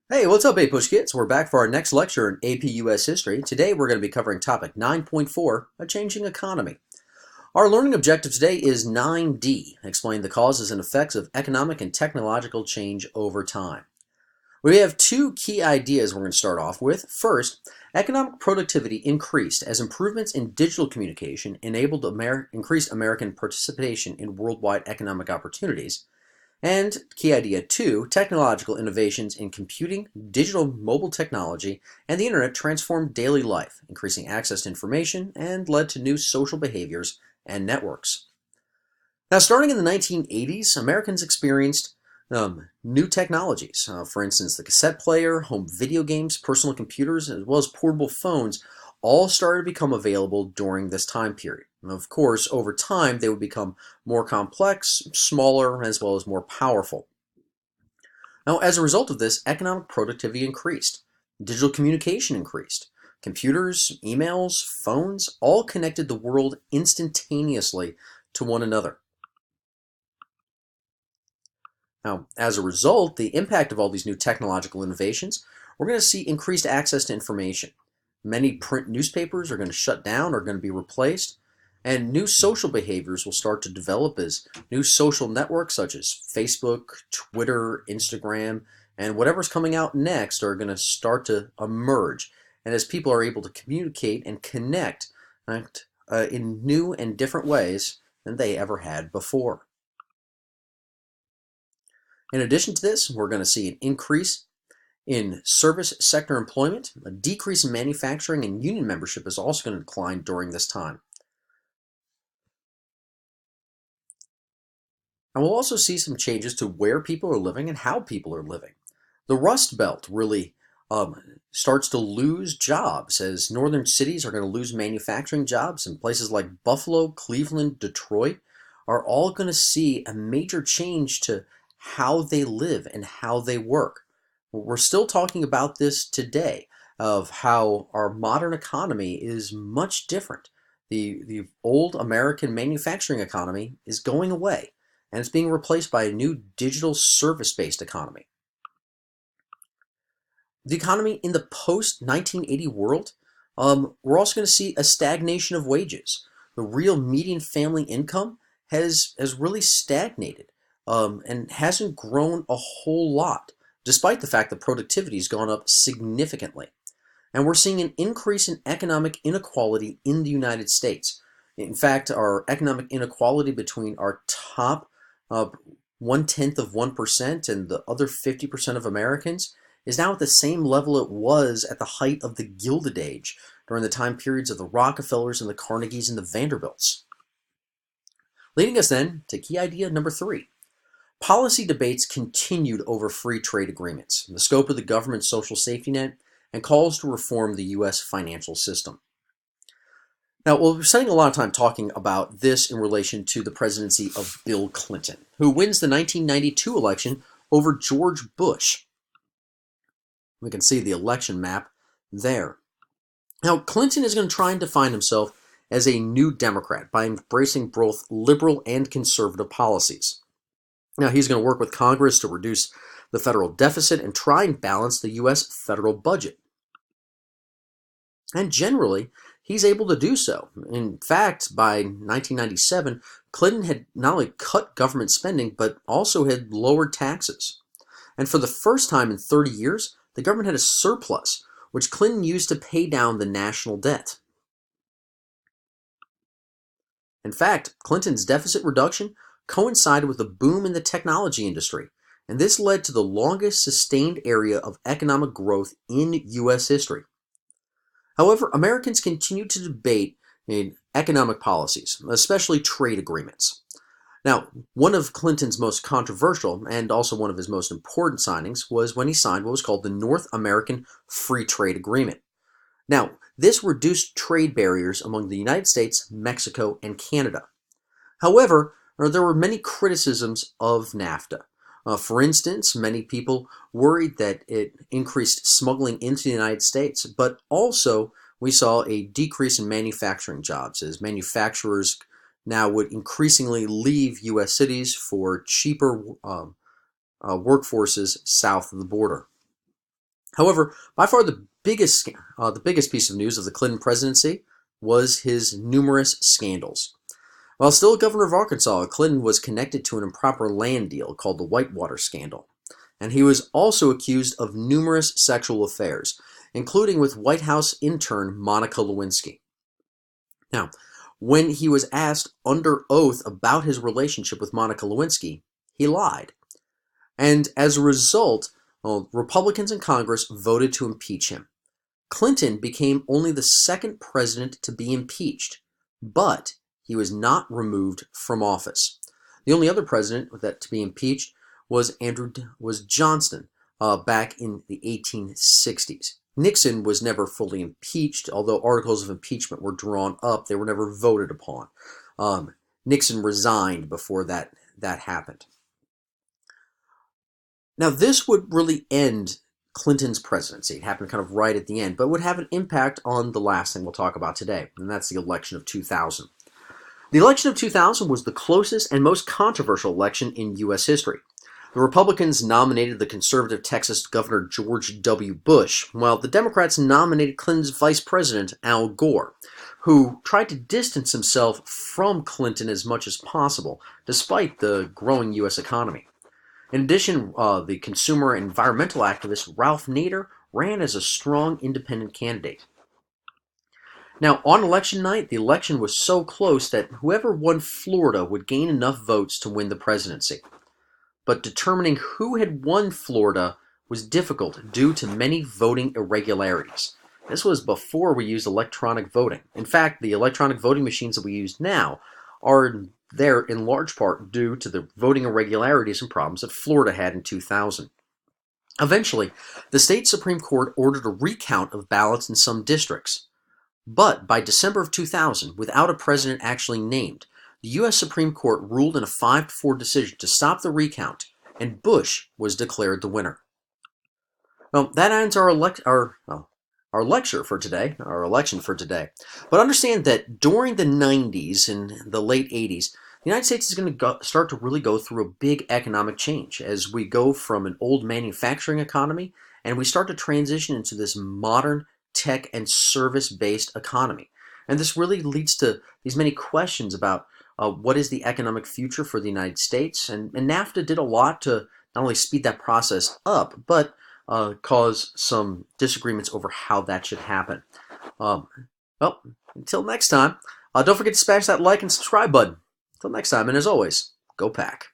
Hey, what's up, Push Kids? We're back for our next lecture in AP US History. Today we're going to be covering topic 9.4, A Changing Economy. Our learning objective today is 9D, explain the causes and effects of economic and technological change over time. We have two key ideas we're going to start off with. First, economic productivity increased as improvements in digital communication enabled increased American participation in worldwide economic opportunities. And key idea two, technological innovations in computing, digital mobile technology, and the internet transformed daily life, increasing access to information and led to new social behaviors and networks. Now, starting in the 1980s, Americans experienced new technologies. For instance, the cassette player, home video games, personal computers, as well as portable phones all started to become available during this time period. And of course, over time, they would become more complex, smaller, as well as more powerful. Now, as a result of this, economic productivity increased. Digital communication increased. Computers, emails, phones all connected the world instantaneously to one another. Now, as a result, the impact of all these new technological innovations, we're going to see increased access to information. Many print newspapers are going to shut down or going to be replaced, and new social behaviors will start to develop as new social networks such as Facebook, Twitter, Instagram, and whatever's coming out next are going to start to emerge. And as people are able to communicate and connect in new and different ways than they ever had before. In addition to this, we're going to see an increase in service sector employment. A decrease in manufacturing and union membership is also going to decline during this time. And we'll also see some changes to where people are living and how people are living. The Rust Belt really starts to lose jobs as northern cities are going to lose manufacturing jobs, and places like Buffalo, Cleveland, Detroit are all going to see a major change to how they live and how they work. We're still talking about this today of how our modern economy is much different. The old American manufacturing economy is going away, and it's being replaced by a new digital service-based economy. The economy in the post-1980 world, we're also going to see a stagnation of wages. The real median family income has really stagnated and hasn't grown a whole lot, despite the fact that productivity has gone up significantly. And we're seeing an increase in economic inequality in the United States. In fact, our economic inequality between our top 1/10 of 1% and the other 50% of Americans is now at the same level it was at the height of the Gilded Age during the time periods of the Rockefellers and the Carnegies and the Vanderbilts. Leading us then to key idea number 3. Policy debates continued over free trade agreements, the scope of the government's social safety net, and calls to reform the U.S. financial system. Now, we're spending a lot of time talking about this in relation to the presidency of Bill Clinton, who wins the 1992 election over George Bush. We can see the election map there. Now, Clinton is going to try and define himself as a new Democrat by embracing both liberal and conservative policies. Now, he's going to work with Congress to reduce the federal deficit and try and balance the U.S. federal budget. And generally, he's able to do so. In fact, by 1997, Clinton had not only cut government spending, but also had lowered taxes. And for the first time in 30 years, the government had a surplus, which Clinton used to pay down the national debt. In fact, Clinton's deficit reduction coincided with a boom in the technology industry, and this led to the longest sustained area of economic growth in U.S. history. However, Americans continued to debate in economic policies, especially trade agreements. Now, one of Clinton's most controversial and also one of his most important signings was when he signed what was called the North American Free Trade Agreement. Now, this reduced trade barriers among the United States, Mexico, and Canada. However, there were many criticisms of NAFTA. For instance, many people worried that it increased smuggling into the United States, but also we saw a decrease in manufacturing jobs as manufacturers now would increasingly leave U.S. cities for cheaper workforces south of the border. However, by far the biggest piece of news of the Clinton presidency was his numerous scandals. While still governor of Arkansas, Clinton was connected to an improper land deal called the Whitewater Scandal, and he was also accused of numerous sexual affairs, including with White House intern Monica Lewinsky. Now, when he was asked under oath about his relationship with Monica Lewinsky, he lied. And as a result, well, Republicans in Congress voted to impeach him. Clinton became only the second president to be impeached, but he was not removed from office. The only other president to be impeached was Johnson back in the 1860s. Nixon was never fully impeached, although articles of impeachment were drawn up. They were never voted upon. Nixon resigned before that happened. Now, this would really end Clinton's presidency. It happened kind of right at the end, but would have an impact on the last thing we'll talk about today, and that's the election of 2000. The election of 2000 was the closest and most controversial election in U.S. history. The Republicans nominated the conservative Texas Governor George W. Bush, while the Democrats nominated Clinton's vice president, Al Gore, who tried to distance himself from Clinton as much as possible, despite the growing U.S. economy. In addition, the consumer and environmental activist Ralph Nader ran as a strong independent candidate. Now, on election night, the election was so close that whoever won Florida would gain enough votes to win the presidency. But determining who had won Florida was difficult due to many voting irregularities. This was before we used electronic voting. In fact, the electronic voting machines that we use now are there in large part due to the voting irregularities and problems that Florida had in 2000. Eventually, the state Supreme Court ordered a recount of ballots in some districts. But by December of 2000, without a president actually named, the U.S. Supreme Court ruled in a 5-4 decision to stop the recount, and Bush was declared the winner. Well, that ends our lecture for today, our election for today. But understand that during the 90s and the late 80s, the United States is going to start to really go through a big economic change as we go from an old manufacturing economy and we start to transition into this modern tech and service-based economy. And this really leads to these many questions about what is the economic future for the United States. And NAFTA did a lot to not only speed that process up, but cause some disagreements over how that should happen. Well, until next time, don't forget to smash that like and subscribe button. Until next time, and as always, go Pack.